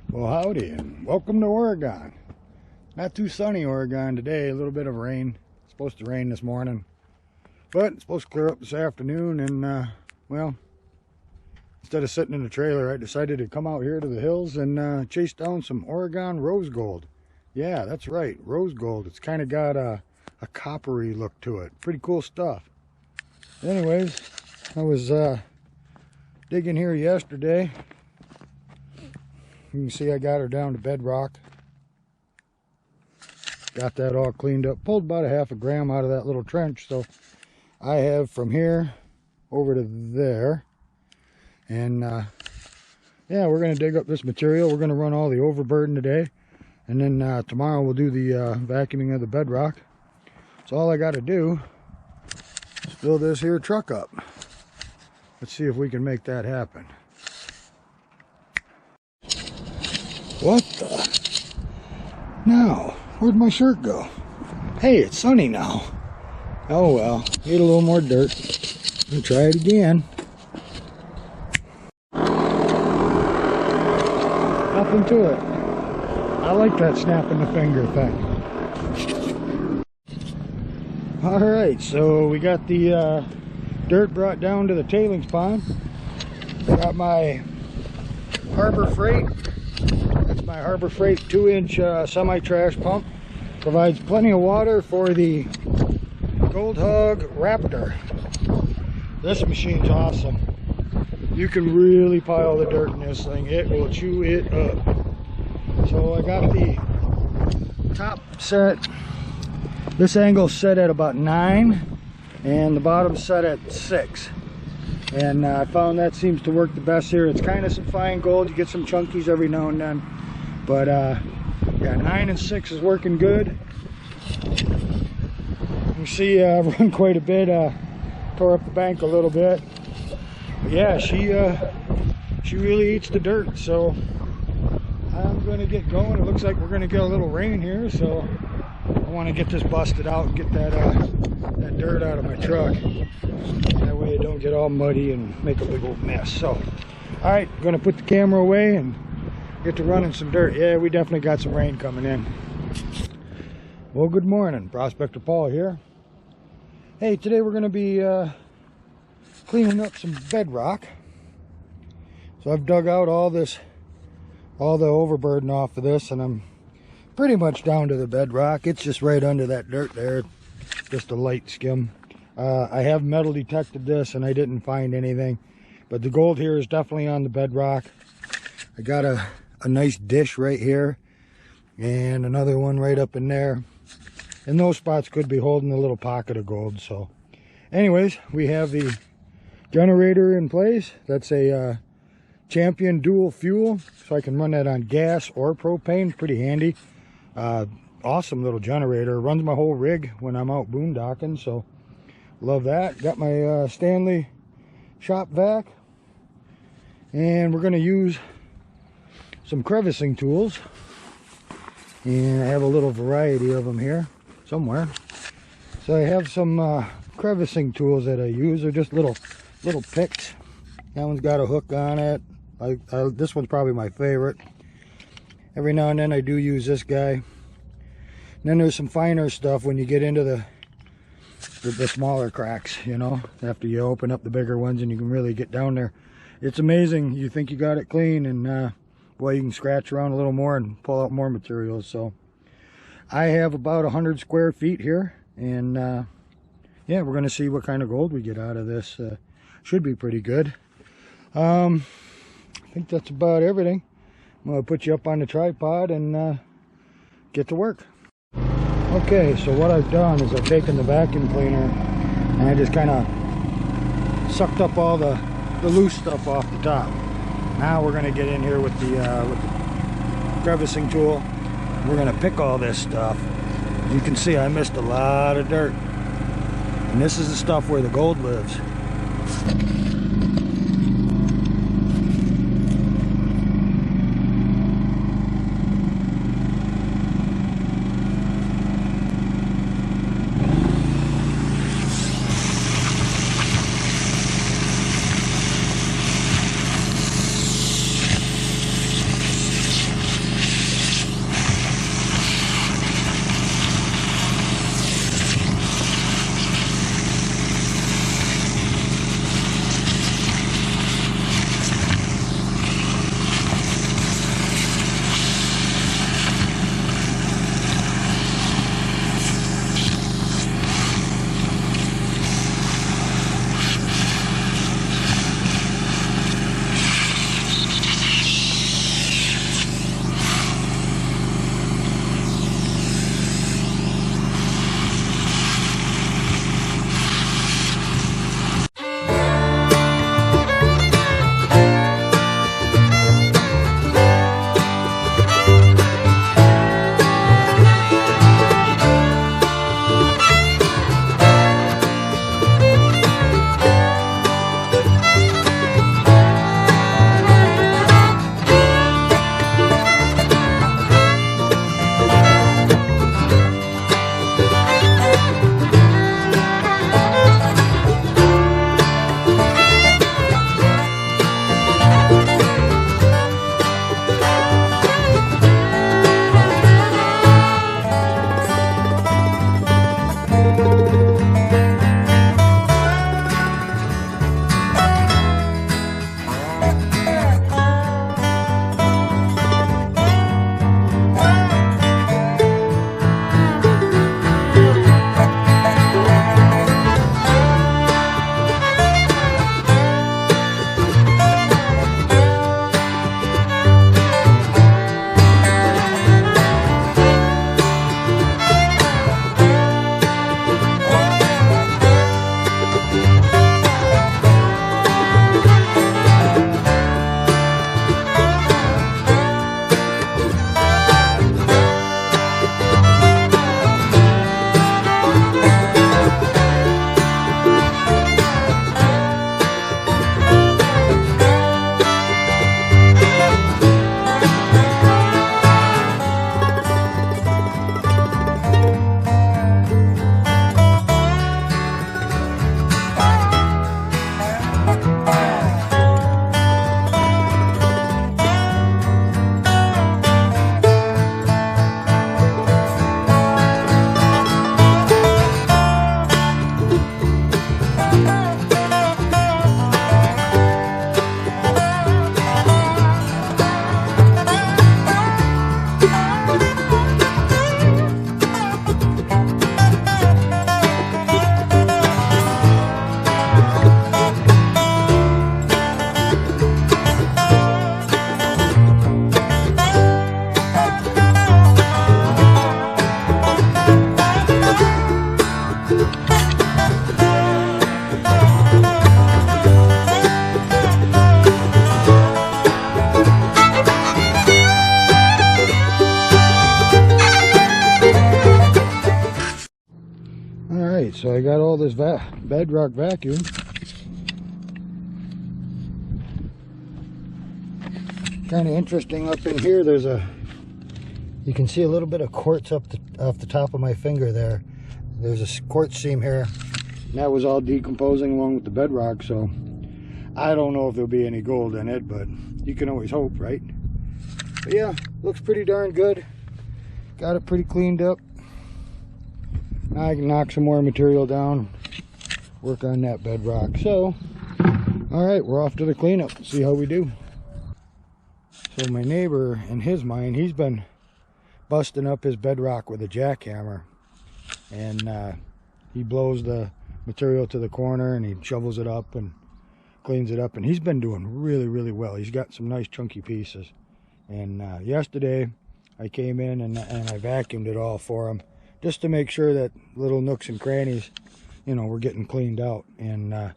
Well, howdy, and welcome to Oregon. Not too sunny Oregon today, a little bit of rain. It's supposed to rain this morning, but it's supposed to clear up this afternoon. And well, instead of sitting in the trailer, I decided to come out here to the hills and chase down some Oregon rose gold. Yeah, that's right, rose gold. It's kind of got a coppery look to it. Pretty cool stuff. Anyways, I was digging here yesterday. You can see I got her down to Bedrock. Got that all cleaned up. Pulled about a half a gram out of that little trench. So I have from here over to there. And yeah, we're going to dig up this material. We're going to run all the overburden today. And then tomorrow we'll do the vacuuming of the bedrock. So all I got to do is fill this here truck up. Let's see if we can make that happen. What the? Now, where'd my shirt go? Hey, it's sunny now. Oh well, need a little more dirt. We'll try it again. Nothing to it. I like that snapping the finger thing. Alright, so we got the dirt brought down to the tailings pond. Got my Harbor Freight. That's my Harbor Freight 2-inch semi-trash pump. Provides plenty of water for the Gold Hug Raptor. This machine's awesome. You can really pile the dirt in this thing. It will chew it up. So I got the top set. This angle set at about 9 and the bottom set at 6. And I found that seems to work the best here. It's kind of some fine gold. You get some chunkies every now and then. But yeah, 9 and 6 is working good. You see I've run quite a bit. Tore up the bank a little bit. But yeah, she really eats the dirt. So I'm going to get going. It looks like we're going to get a little rain here. So I want to get this busted out and get that dirt out of my truck. That way it don't get all muddy and make a big old mess. So, alright, I'm going to put the camera away and get to running some dirt. Yeah, we definitely got some rain coming in. Well, good morning. Prospector Paul here. Hey, today we're going to be cleaning up some bedrock. So I've dug out all the overburden off of this, and I'm pretty much down to the bedrock. It's just right under that dirt there. Just a light skim. I have metal detected this and I didn't find anything, but the gold here is definitely on the bedrock. I got a nice dish right here and another one right up in there, and those spots could be holding a little pocket of gold. So anyways, we have the generator in place. That's a Champion dual fuel, so I can run that on gas or propane. Pretty handy. Awesome little generator. Runs my whole rig when I'm out boondocking, so love that. Got my Stanley shop vac, and we're going to use some crevicing tools, and I have a little variety of them here somewhere. So I have some crevicing tools that I use. They're just little picks. That one's got a hook on it. This one's probably my favorite. Every now and then I do use this guy. And then there's some finer stuff when you get into the smaller cracks, you know, after you open up the bigger ones and you can really get down there. It's amazing. You think you got it clean, and boy, you can scratch around a little more and pull out more materials. So I have about 100 square feet here, and yeah, we're going to see what kind of gold we get out of this. Should be pretty good. I think that's about everything. I'm going to put you up on the tripod and get to work. Okay, so what I've done is I've taken the vacuum cleaner and I just kind of sucked up all the loose stuff off the top. Now we're going to get in here with the crevicing tool. We're going to pick all this stuff. As you can see, I missed a lot of dirt. And this is the stuff where the gold lives. So I got all this Bedrock vacuum. Kind of interesting up in here, you can see a little bit of quartz off the top of my finger there. There's a quartz seam here. And that was all decomposing along with the bedrock, so I don't know if there'll be any gold in it, but you can always hope, right? But yeah, looks pretty darn good. Got it pretty cleaned up. Now I can knock some more material down, work on that bedrock. So, alright, we're off to the cleanup, see how we do. So my neighbor, in his mine, he's been busting up his bedrock with a jackhammer. And he blows the material to the corner and he shovels it up and cleans it up. And he's been doing really, really well. He's got some nice chunky pieces. And yesterday I came in and I vacuumed it all for him. just to make sure that little nooks and crannies, you know, were getting cleaned out. And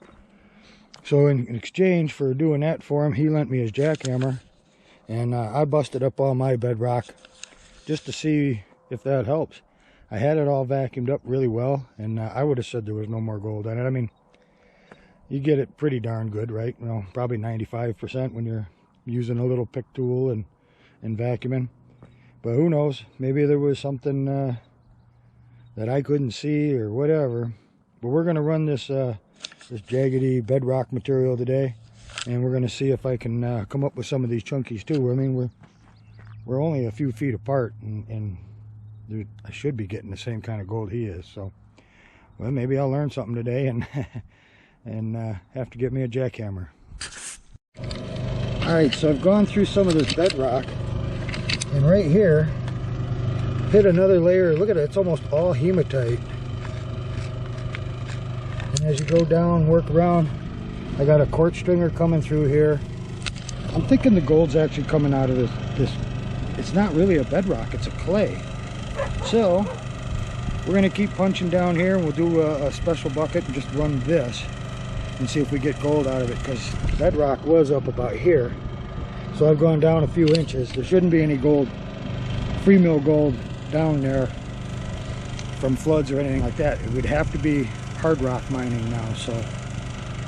so in exchange for doing that for him, he lent me his jackhammer, and I busted up all my bedrock just to see if that helps. I had it all vacuumed up really well, and I would have said there was no more gold in it. I mean, you get it pretty darn good, right? You know, probably 95% when you're using a little pick tool and vacuuming. But who knows? Maybe there was something that I couldn't see or whatever. But we're going to run this this jaggedy bedrock material today, and we're going to see if I can come up with some of these chunkies too. I mean, we're only a few feet apart, and I should be getting the same kind of gold he is. So, well, maybe I'll learn something today and have to get me a jackhammer. All right, so I've gone through some of this bedrock, and right here hit another layer. Look at it, it's almost all hematite. And as you go down, work around, I got a quartz stringer coming through here. I'm thinking the gold's actually coming out of this. It's not really a bedrock, it's a clay. So we're going to keep punching down here, and we'll do a special bucket and just run this and see if we get gold out of it, because bedrock was up about here. So I've gone down a few inches. There shouldn't be any gold, free mill gold down there from floods or anything like that. It would have to be hard rock mining now. So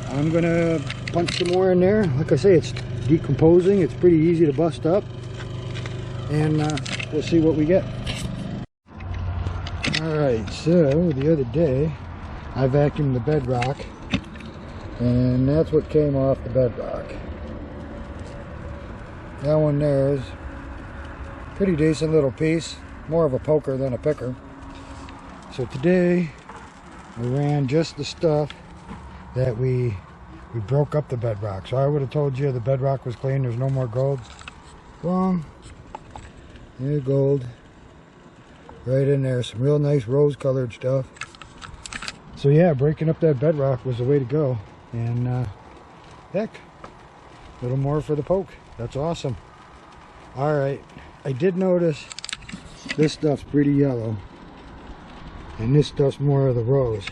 I'm going to punch some more in there. Like I say, it's decomposing. It's pretty easy to bust up, and we'll see what we get. Alright, so the other day I vacuumed the bedrock, and that's what came off the bedrock. That one there is a pretty decent little piece, more of a poker than a picker. So today we ran just the stuff that we broke up the bedrock. So I would have told you the bedrock was clean, there's no more gold. Wrong. There's gold right in there, some real nice rose colored stuff. So yeah, breaking up that bedrock was the way to go. And heck, a little more for the poke. That's awesome. All right, I did notice this stuff's pretty yellow, and this stuff's more of the rose.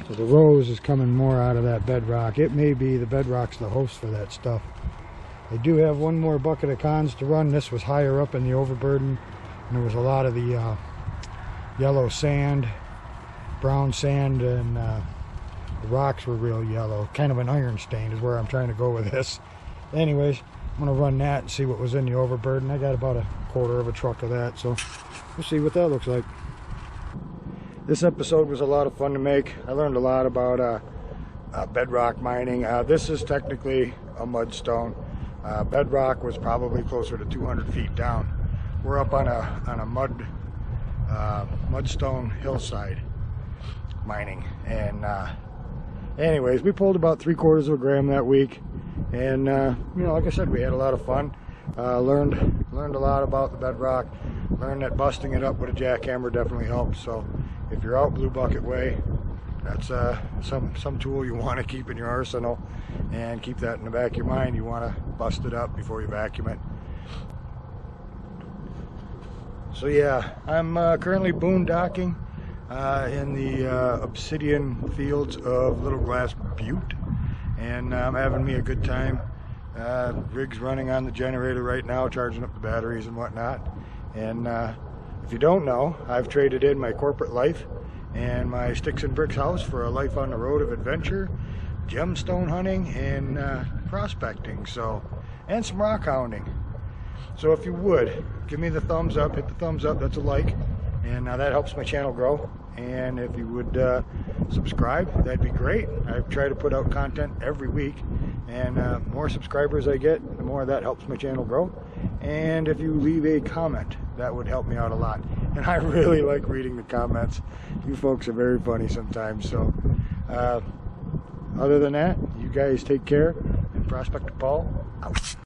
So the rose is coming more out of that bedrock. It may be the bedrock's the host for that stuff. I do have one more bucket of cons to run. This was higher up in the overburden, and there was a lot of the yellow sand, brown sand, and the rocks were real yellow. Kind of an iron stain is where I'm trying to go with this. Anyways, I'm going to run that and see what was in the overburden. I got about a quarter of a truck of that, so we'll see what that looks like. This episode was a lot of fun to make. I learned a lot about bedrock mining. This is technically a mudstone. Bedrock was probably closer to 200 feet down. We're up on a mudstone hillside mining, and anyways, we pulled about 3/4 of a gram that week, and you know, like I said, we had a lot of fun. Learned a lot about the bedrock. Learned that busting it up with a jackhammer definitely helps. So if you're out Blue Bucket way, that's some tool you want to keep in your arsenal, and keep that in the back of your mind. You want to bust it up before you vacuum it. So yeah, I'm currently boondocking in the obsidian fields of Little Glass Butte, and I'm having me a good time. Rig's running on the generator right now, charging up the batteries and whatnot. And if you don't know, I've traded in my corporate life and my sticks and bricks house for a life on the road of adventure, gemstone hunting, and prospecting, so, and some rock hounding. So if you would, give me the thumbs up, hit the thumbs up, that's a like, and that helps my channel grow. And if you would subscribe, that'd be great. I try to put out content every week, and the more subscribers I get, the more that helps my channel grow. And if you leave a comment, that would help me out a lot. And I really like reading the comments. You folks are very funny sometimes. So other than that, you guys take care, and Prospector Paul out.